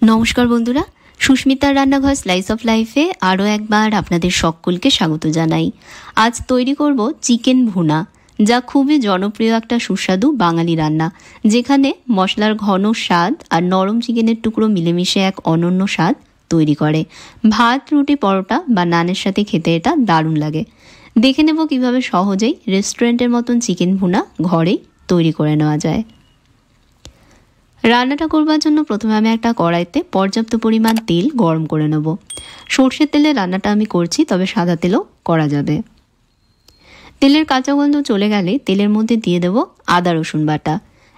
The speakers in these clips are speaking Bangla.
নমস্কার বন্ধুরা, সুস্মিতার রান্নাঘর স্লাইস অফ লাইফে আরও একবার আপনাদের সকলকে স্বাগত জানাই। আজ তৈরি করব চিকেন ভুনা, যা খুবই জনপ্রিয় একটা সুস্বাদু বাঙালি রান্না, যেখানে মশলার ঘন স্বাদ আর নরম চিকেনের টুকরো মিলেমিশে এক অনন্য স্বাদ তৈরি করে। ভাত, রুটি, পরোটা বা নানের সাথে খেতে এটা দারুণ লাগে। দেখে নেব কিভাবে সহজেই রেস্টুরেন্টের মতন চিকেন ভুনা ঘরেই তৈরি করে নেওয়া যায়। রান্নাটা করবার জন্য প্রথমে আমি একটা কড়াইতে পর্যাপ্ত পরিমাণ তেল গরম করে নেব। সর্ষের তেলে রান্নাটা আমি করছি, তবে সাদা তেলও করা যাবে। তেলের কাঁচা গন্ধ চলে গেলে তেলের মধ্যে দিয়ে দেব আদা রসুন বাটা।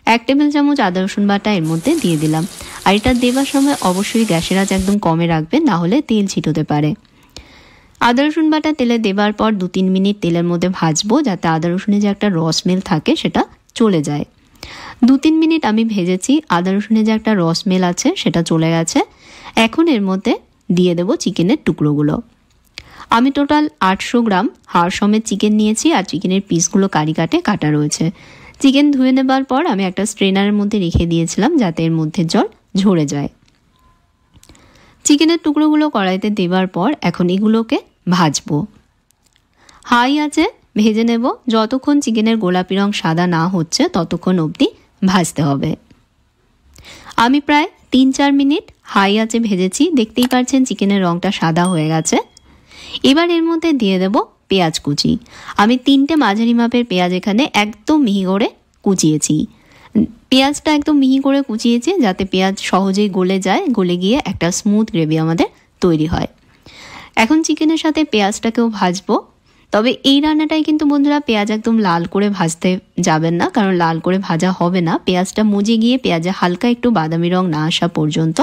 1 টেবিল চামচ আদা রসুন বাটা এর মধ্যে দিয়ে দিলাম। আর এটা দেওয়ার সময় অবশ্যই গ্যাসের আঁচ একদম কমে রাখবেন, না হলে তেল ছিটতে পারে। আদা রসুন বাটা তেলে দেবার পর 2-3 মিনিট তেলের মধ্যে ভাজবো, যাতে আদা রসুনে যে একটা রস স্মেল থাকে সেটা চলে যায়। 2-3 মিনিট আমি ভেজেছি, আদা রসুনে যে একটা রস স্মেল আছে সেটা চলে গেছে। এখন এর মধ্যে দিয়ে দেব চিকেনের টুকরোগুলো। আমি টোটাল 800 গ্রাম হাড় সমেত চিকেন নিয়েছি, আর চিকেনের পিসগুলো কাটে কাটা রয়েছে। চিকেন ধুয়ে নেবার পর আমি একটা স্ট্রেনারের মধ্যে রেখে দিয়েছিলাম, যাতে এর মধ্যে জল ঝরে যায়। চিকেনের টুকরোগুলো কড়াইতে দেবার পর এখন এগুলোকে ভাজবো। হাই আছে ভেজে নেব, যতক্ষণ চিকেনের গোলাপি রং সাদা না হচ্ছে ততক্ষণ অবধি ভাজতে হবে। আমি প্রায় 3-4 মিনিট হাই আছে ভেজেছি। দেখতেই পাচ্ছেন চিকেনের রংটা সাদা হয়ে গেছে। এবার এর মধ্যে দিয়ে দেব পেঁয়াজ কুচি। আমি 3টে মাঝারি মাপের পেঁয়াজ এখানে একদম মিহি করে কুচিয়েছি। পেঁয়াজটা একদম মিহি করে কুচিয়েছি, যাতে পেঁয়াজ সহজেই গলে যায়, গলে গিয়ে একটা স্মুথ গ্রেভি আমাদের তৈরি হয়। এখন চিকেনের সাথে পেঁয়াজটাকেও ভাজবো। তবে এই রান্নাটাই কিন্তু বন্ধুরা পেঁয়াজ একদম লাল করে ভাজতে যাবেন না, কারণ লাল করে ভাজা হবে না। পেঁয়াজটা মজে গিয়ে পেঁয়াজে হালকা একটু বাদামি রং না আসা পর্যন্ত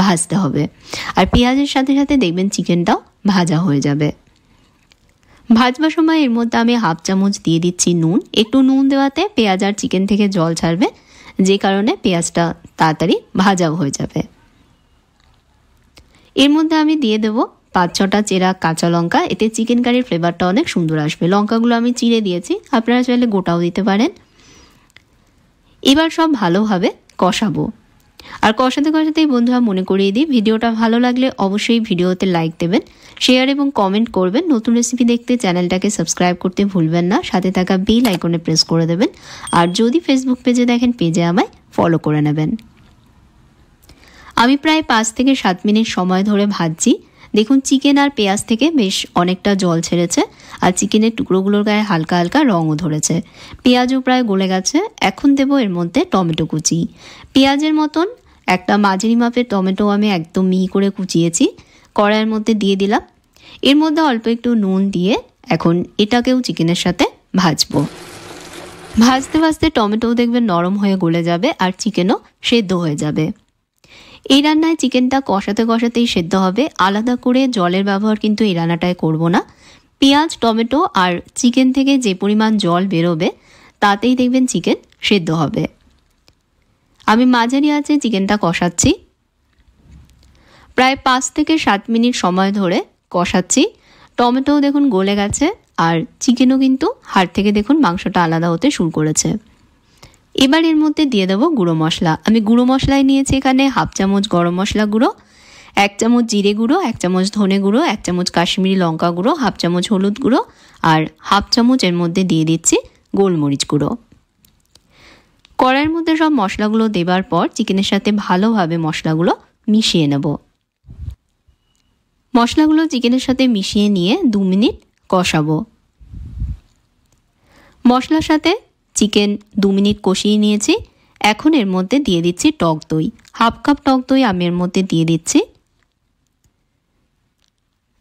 ভাজতে হবে। আর পেঁয়াজের সাথে সাথে দেখবেন চিকেনটাও ভাজা হয়ে যাবে। ভাজবার সময় এর মধ্যে আমি 1/2 চামচ দিয়ে দিচ্ছি নুন। একটু নুন দেওয়াতে পেঁয়াজ আর চিকেন থেকে জল ছাড়বে, যে কারণে পেঁয়াজটা তাড়াতাড়ি ভাজাও হয়ে যাবে। এর মধ্যে আমি দিয়ে দেব 5-6টা চেরা কাঁচা লঙ্কা। এতে চিকেন কারির ফ্লেভারটা অনেক সুন্দর আসবে। লঙ্কাগুলো আমি চিড়ে দিয়েছি, আপনারা চাইলে গোটাও দিতে পারেন। এবার সব ভালোভাবে কষাবো। আর কষাতে কষাতেই বন্ধুরা মনে করিয়ে দিই, ভিডিওটা ভালো লাগলে অবশ্যই ভিডিওতে লাইক দেবেন, শেয়ার এবং কমেন্ট করবেন। নতুন রেসিপি দেখতে চ্যানেলটাকে সাবস্ক্রাইব করতে ভুলবেন না। সাথে থাকা বেল আইকনে প্রেস করে দেবেন। আর যদি ফেসবুক পেজে দেখেন, পেজে আমায় ফলো করে নেবেন। আমি প্রায় 5-7 মিনিট সময় ধরে ভাজছি। দেখুন চিকেন আর পেঁয়াজ থেকে বেশ অনেকটা জল ছেড়েছে, আর চিকেনের টুকরোগুলোর গায়ে হালকা হালকা রঙও ধরেছে। পেঁয়াজও প্রায় গলে গেছে। এখন দেব এর মধ্যে টমেটো কুচি। পেঁয়াজের মতন একটা মাঝারি মাপের টমেটো আমি একদম মিহি করে কুচিয়েছি, কড়াইয়ের মধ্যে দিয়ে দিলাম। এর মধ্যে অল্প একটু নুন দিয়ে এখন এটাকেও চিকেনের সাথে ভাজবো। ভাজতে ভাজতে টমেটোও দেখবেন নরম হয়ে গলে যাবে, আর চিকেনও সেদ্ধ হয়ে যাবে। এই রান্নায় চিকেনটা কষাতে কষাতেই সেদ্ধ হবে। আলাদা করে জলের ব্যবহার কিন্তু এই রান্নাটায় করব না। পেঁয়াজ, টমেটো আর চিকেন থেকে যে পরিমাণ জল বেরোবে, তাতেই দেখবেন চিকেন সেদ্ধ হবে। আমি মাঝারি আঁচে চিকেনটা কষাচ্ছি। প্রায় 5-7 মিনিট সময় ধরে কষাচ্ছি। টমেটোও দেখুন গলে গেছে, আর চিকেনও কিন্তু হাড় থেকে দেখুন মাংসটা আলাদা হতে শুরু করেছে। এবার এর মধ্যে দিয়ে দেবো গুঁড়ো মশলা। আমি গুঁড়ো মশলায় নিয়েছি এখানে 1/2 চামচ গরম মশলা গুঁড়ো, 1 চামচ জিরে গুঁড়ো, 1 চামচ ধনে গুঁড়ো, 1 চামচ কাশ্মীরি লঙ্কা গুঁড়ো, 1/2 চামচ হলুদ গুঁড়ো, আর 1/2 চামচ এর মধ্যে দিয়ে দিচ্ছি গোলমরিচ গুঁড়ো। কড়াইয়ের মধ্যে সব মশলাগুলো দেবার পর চিকেনের সাথে ভালোভাবে মশলাগুলো মিশিয়ে নেব। মশলাগুলো চিকেনের সাথে মিশিয়ে নিয়ে 2 মিনিট কষাবো। মশলার সাথে চিকেন 2 মিনিট কষিয়ে নিয়েছি। এখন এর মধ্যে দিয়ে দিচ্ছি টক দই। 1/2 কাপ টক দই আমি এর মধ্যে দিয়ে দিচ্ছি।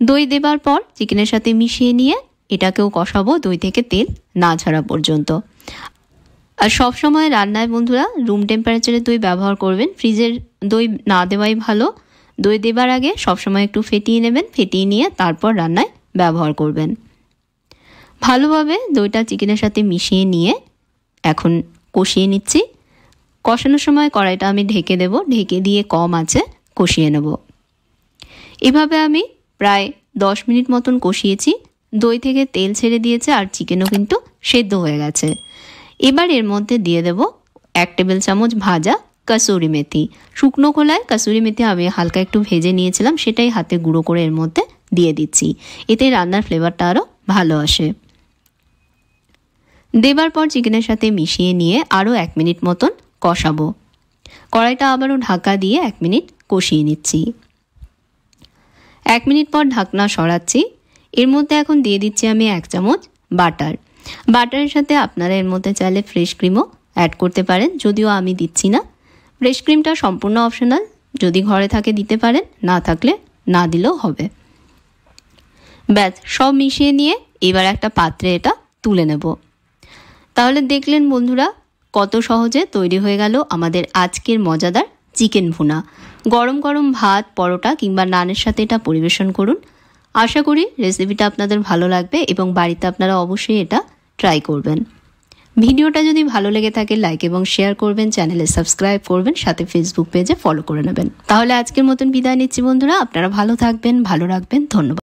দই দেবার পর চিকেনের সাথে মিশিয়ে নিয়ে এটাকেও কষাবো দই থেকে তেল না ছাড়া পর্যন্ত। আর সবসময় রান্নায় বন্ধুরা রুম টেম্পারেচারে দই ব্যবহার করবেন, ফ্রিজের দই না দেওয়াই ভালো। দই দেবার আগে সবসময় একটু ফেটিয়ে নেবেন, ফেটিয়ে নিয়ে তারপর রান্নায় ব্যবহার করবেন। ভালোভাবে দইটা চিকেনের সাথে মিশিয়ে নিয়ে এখন কষিয়ে নিচ্ছি। কষানোর সময় কড়াইটা আমি ঢেকে দেব, ঢেকে দিয়ে কম আঁচে কষিয়ে নেব। এভাবে আমি প্রায় 10 মিনিট মতন কষিয়েছি। দই থেকে তেল ছেড়ে দিয়েছে, আর চিকেনও কিন্তু সেদ্ধ হয়ে গেছে। এবার এর মধ্যে দিয়ে দেব 1 টেবিল চামচ ভাজা কাসুরি মেথি। শুকনো খোলায় কাসুরি মেথি আমি হালকা একটু ভেজে নিয়েছিলাম, সেটাই হাতে গুঁড়ো করে এর মধ্যে দিয়ে দিচ্ছি। এতে রান্নার ফ্লেভারটা আরও ভালো আসে। দেবার পর চিকেনের সাথে মিশিয়ে নিয়ে আরও 1 মিনিট মতন কষাবো। কড়াইটা আবারও ঢাকা দিয়ে 1 মিনিট কষিয়ে নিচ্ছি। 1 মিনিট পর ঢাকনা সরাচ্ছি। এর মধ্যে এখন দিয়ে দিচ্ছি আমি 1 চামচ বাটার। বাটারের সাথে আপনারা এর মধ্যে চাইলে ফ্রেশ ক্রিমও অ্যাড করতে পারেন, যদিও আমি দিচ্ছি না। ফ্রেশ ক্রিমটা সম্পূর্ণ অপশনাল, যদি ঘরে থাকে দিতে পারেন, না থাকলে না দিলেও হবে। ব্যাস সব মিশিয়ে নিয়ে এবার একটা পাত্রে এটা তুলে নেব। তাহলে দেখলেন বন্ধুরা, কত সহজে তৈরি হয়ে গেল আমাদের আজকের মজাদার চিকেন ভুনা। গরম গরম ভাত, পরোটা কিংবা নানের সাথে এটা পরিবেশন করুন। আশা করি রেসিপিটা আপনাদের ভালো লাগবে এবং বাড়িতে আপনারা অবশ্যই এটা ট্রাই করবেন। ভিডিওটা যদি ভালো লেগে থাকে লাইক এবং শেয়ার করবেন, চ্যানেলে সাবস্ক্রাইব করবেন, সাথে ফেসবুক পেজে ফলো করে নেবেন। তাহলে আজকের মতন বিদায় নিচ্ছি বন্ধুরা। আপনারা ভালো থাকবেন, ভালো রাখবেন। ধন্যবাদ।